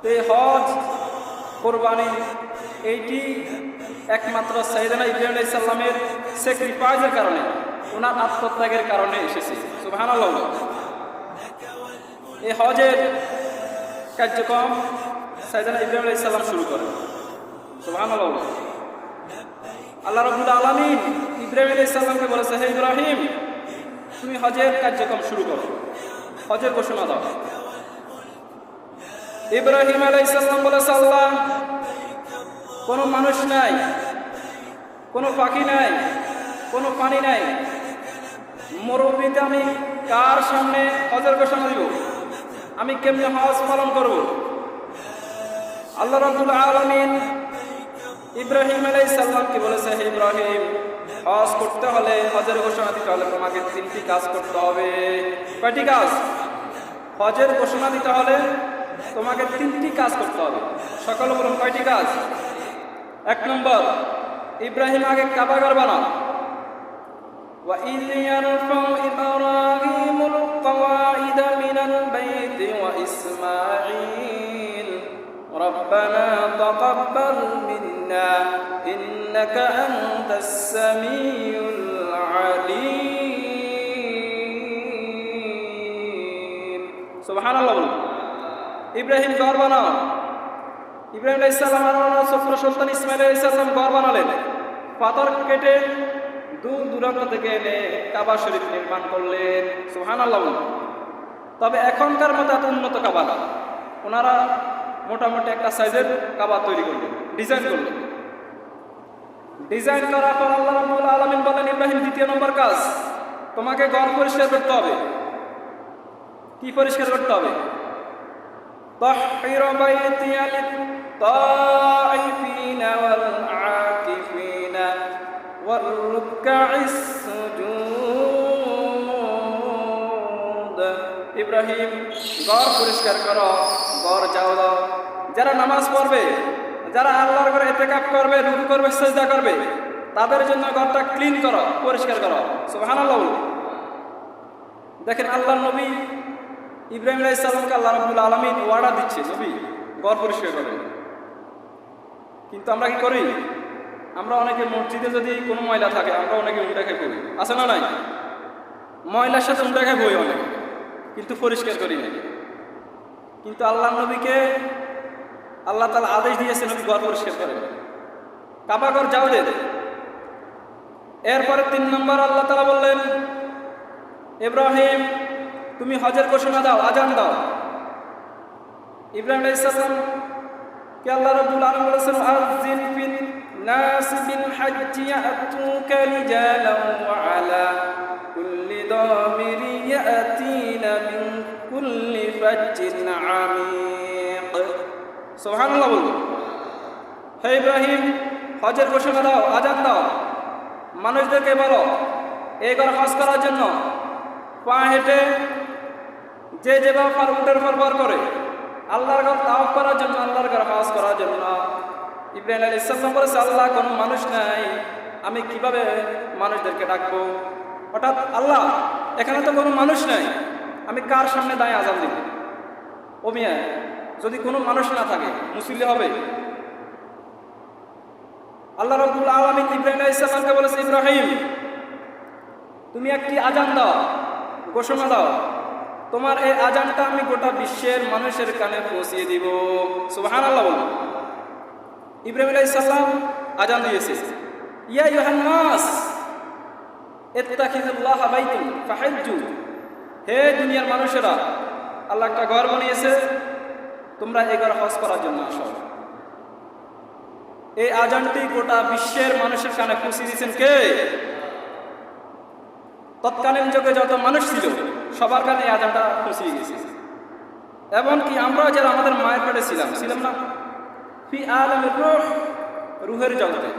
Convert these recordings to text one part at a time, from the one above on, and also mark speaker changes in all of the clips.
Speaker 1: তো এই হজ, কোরবানি এইটি একমাত্র সাইয়েদনা ইব্রাহিম আলাইহিস সালামের স্যাক্রিফাইসের কারণে, ওনার আত্মত্যাগের কারণে এসেছে। সুবহানাল্লাহ। এই হজের কার্যক্রম সাইয়েদনা ইব্রাহিম আলাইহিস সালাম শুরু করেন। সুবহানাল্লাহ। আল্লাহ রাব্বুল আলামিন ইব্রাহিম আলাইহিস সালামকে বলেছে, হে ইব্রাহিম, তুমি হজের কার্যক্রম শুরু করো, হজের ঘোষণা দাও। ইব্রাহিম আলাইহিস সালাম বলেছে, আল্লাহ, কোনো মানুষ নাই, কোনো পাখি নাই, কোনো পানি নাই, মরুভূমিতে আমি কার সামনে হজের ঘোষণা দিব? আমি কেমনে হজ পালন করব? আল্লাহ রাব্বুল আলামিন ইব্রাহিম আলাইহিস সালামকে বলেছে, হে ইব্রাহিম, হজ করতে হলে, হজের ঘোষণা দিতে হলে তোমাকে 3টি কাজ করতে হবে। কয়টি কাজ? হজের ঘোষণা দিতে হলে তোমাকে 3টি কাজ করতে হবে। সকলে বলুন, কয়টি কাজ? 1 নম্বর, ইব্রাহিম আগে কাবাঘর বানাও। وَإِذْ يَرْفَعُ إِبْرَاهِيمُ الْقَوَاعِدَ مِنَ الْبَيْتِ وَإِسْمَاعِيلُ رَبَّنَا تَقَبَّلْ مِنَّا إِنَّكَ أَنْتَ السَّمِيعُ الْعَلِيمُ সুবহানাল্লাহ। ইব্রাহিম ঘর বানাও। ইব্রাহিম আলাইহিস সালাম আর ছোট্ট সন্তান ইসমাঈল আলাইহিস সালাম ঘর বানালেন। পাথর কেটে দূর দূরান্ত থেকে এনে কাবা শরীফ নির্মাণ করলেন। সুবহানাল্লাহ। তবে এখনকার মতো এত উন্নত কাবা না, ওনারা মোটামুটি একটা সাইজের কাবা তৈরি করলেন, ডিজাইন করলেন। ডিজাইন করার পর আল্লাহ রাব্বুল আলামিন বলেন, ইব্রাহিম, 2 নম্বর কাজ, তোমাকে ঘর পরিষ্কার করতে হবে। কি পরিষ্কার করতে হবে? তাহহির বাইতিয়া লিত-তাইফিনা ওয়াল-আকিফিনা ওয়ার-রুকআইস সুজুদ। ইব্রাহিম, ঘর পরিষ্কার করো, ঘর যাও দাও। যারা নামাজ পড়বে, যারা আল্লাহর ঘরে ইতিকাফ করবে, রুকু করবে, সিজদা করবে, তাদের জন্য ঘরটা ক্লিন করো, পরিষ্কার করো। সুবহানাল্লাহ। দেখেন, আল্লাহর নবী ইব্রাহিম আলাইহিস সালামকে আল্লাহ রাব্বুল আলামিন ওয়াদা দিচ্ছে, নবী ঘর পরিষ্কার করবেন। কিন্তু আমরা কি করি? আমরা অনেকে মসজিদে যদি কোনো ময়লা থাকে, আমরা অনেকে উল্টা খেয়ে পড়ি, আছে না নাই? ময়লার সাথে উল্টা খেয়ে বই অনেক, কিন্তু পরিষ্কার করি না। কিন্তু আল্লাহ নবীকে আল্লাহ তাআলা আদেশ দিয়েছে, নবী ঘর পরিষ্কার করেন, কাবা ঘর যাও দে। এরপরে 3 নম্বর আল্লাহ তাআলা বললেন, ইব্রাহিম, তুমি হজের ঘোষণা দাও, আজান দাও। ইব্রাহিম আলাইহিস সালাম কে আল্লাহ রাব্বুল আলামিন বলেছেন, আযিন ফিন নাস বিল হজ্জি ইয়াতুকা রিজালান ওয়া আলা কুল্লি দামিরি ইয়াতিনা মিন কুল্লি ফাজ্জিন আমিক। সুবহানাল্লাহ। হে ইব্রাহিম, হজের ঘোষণা দাও, আজান দাও, মানুষদেরকে বলো এই ঘর হজ করার জন্য পা হেঁটে যে যেভাবে পার উটের পর ভর করে আল্লাহর ঘর তাওয়াফ করার জন্য, আল্লাহর ঘর হজ করার জন্য। ইব্রাহিম আলাইহিস সালাম বলেছে, আল্লাহ, কোনো মানুষ নাই, আমি কিভাবে মানুষদেরকে ডাকবো? হঠাৎ আল্লাহ, এখানে তো কোনো মানুষ নাই, আমি কার সামনে দাঁড়িয়ে আজান দিব? ও মিয়া, যদি কোনো মানুষ না থাকে মুসল্লি হবে? আল্লাহ রাব্বুল আলামিন ইব্রাহিম আলাইহিস সালামকে বলেছে, ইব্রাহিম, তুমি একটি আজান দাও, ঘোষণা দাও, তোমার এই আজানটা আমি গোটা বিশ্বের মানুষের কানে পৌঁছিয়ে দিব। সুবহানাল্লাহ বলুন। ইব্রাহিম আলাইহিস সালাম আজান দিয়েছে, ইয়া আইয়ুহান নাস ইত্তাখিযুল্লাহা বাইতান ফাহাজ্জু। হে দুনিয়ার মানুষেরা, আল্লাহ একটা ঘর বানিয়েছে, তোমরা এই ঘর হজ করার জন্য আসো। এই আজানটি গোটা বিশ্বের মানুষের কানে পৌঁছিয়ে দিয়েছেন কে? তৎকালীন যুগে যত মানুষ ছিল সবার কানে এই আজানটা পৌঁছিয়ে গেছে। এমনকি আমরা যারা আমাদের মায়ের পেটে ছিলাম না, ফি আলামির রূহ, রুহের জগতে,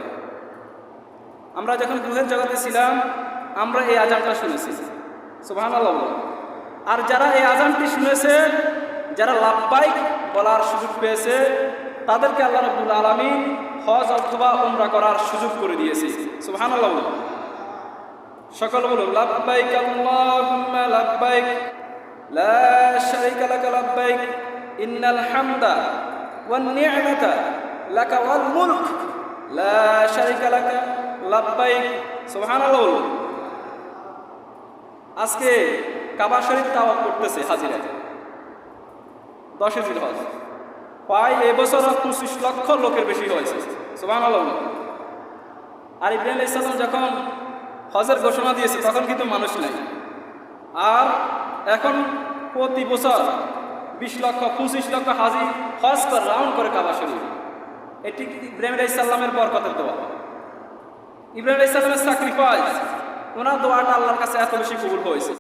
Speaker 1: আমরা যখন রুহের জগতে ছিলাম, আমরা এই আজানটা শুনেছি। সুবহানাল্লাহ। আর যারা এই আজানটি শুনেছে, যারা লাব্বাইক বলার সুযোগ পেয়েছে, তাদেরকে আল্লাহ রাব্বুল আলামিন হজ অথবা উমরা করার সুযোগ করে দিয়েছে। সুবহানাল্লাহ। সকল বলুন, লাব্বাইক আল্লাহুম্মা লাব্বাইক লা শারীকা লাকা লাব্বাইক ইন্নাল হামদা ওয়ান নি'মাতা লাকা ওয়াল মুলক লা শারিকা লাকা লাব্বাইক সুবহানাল্লাহ। আজকে কাবা শরীফ তাওয়াফ করতেছে হাজিরা 10 জিলহজ, প্রায় এবছর 25 লক্ষ লোকের বেশি হয়েছে সুবহানাল্লাহ। আর ইব্রাহিম আলাইহিস সালাম যখন হজের ঘোষণা দিয়েছে তখন কিন্তু মানুষ নেই, আর এখন প্রতি বছর 20 লক্ষ 25 লক্ষ হাজি হজ করে রাউন্ড করে কাবা শরীফ। এটি ইব্রাহিম আলাইহিস সালামের বরকতের দোয়া। ইব্রাহিম আলাইহিস সালামের স্যাক্রিফাইস, ওনার দোয়াটা আল্লাহর কাছে এত বেশি কবুল হয়েছে।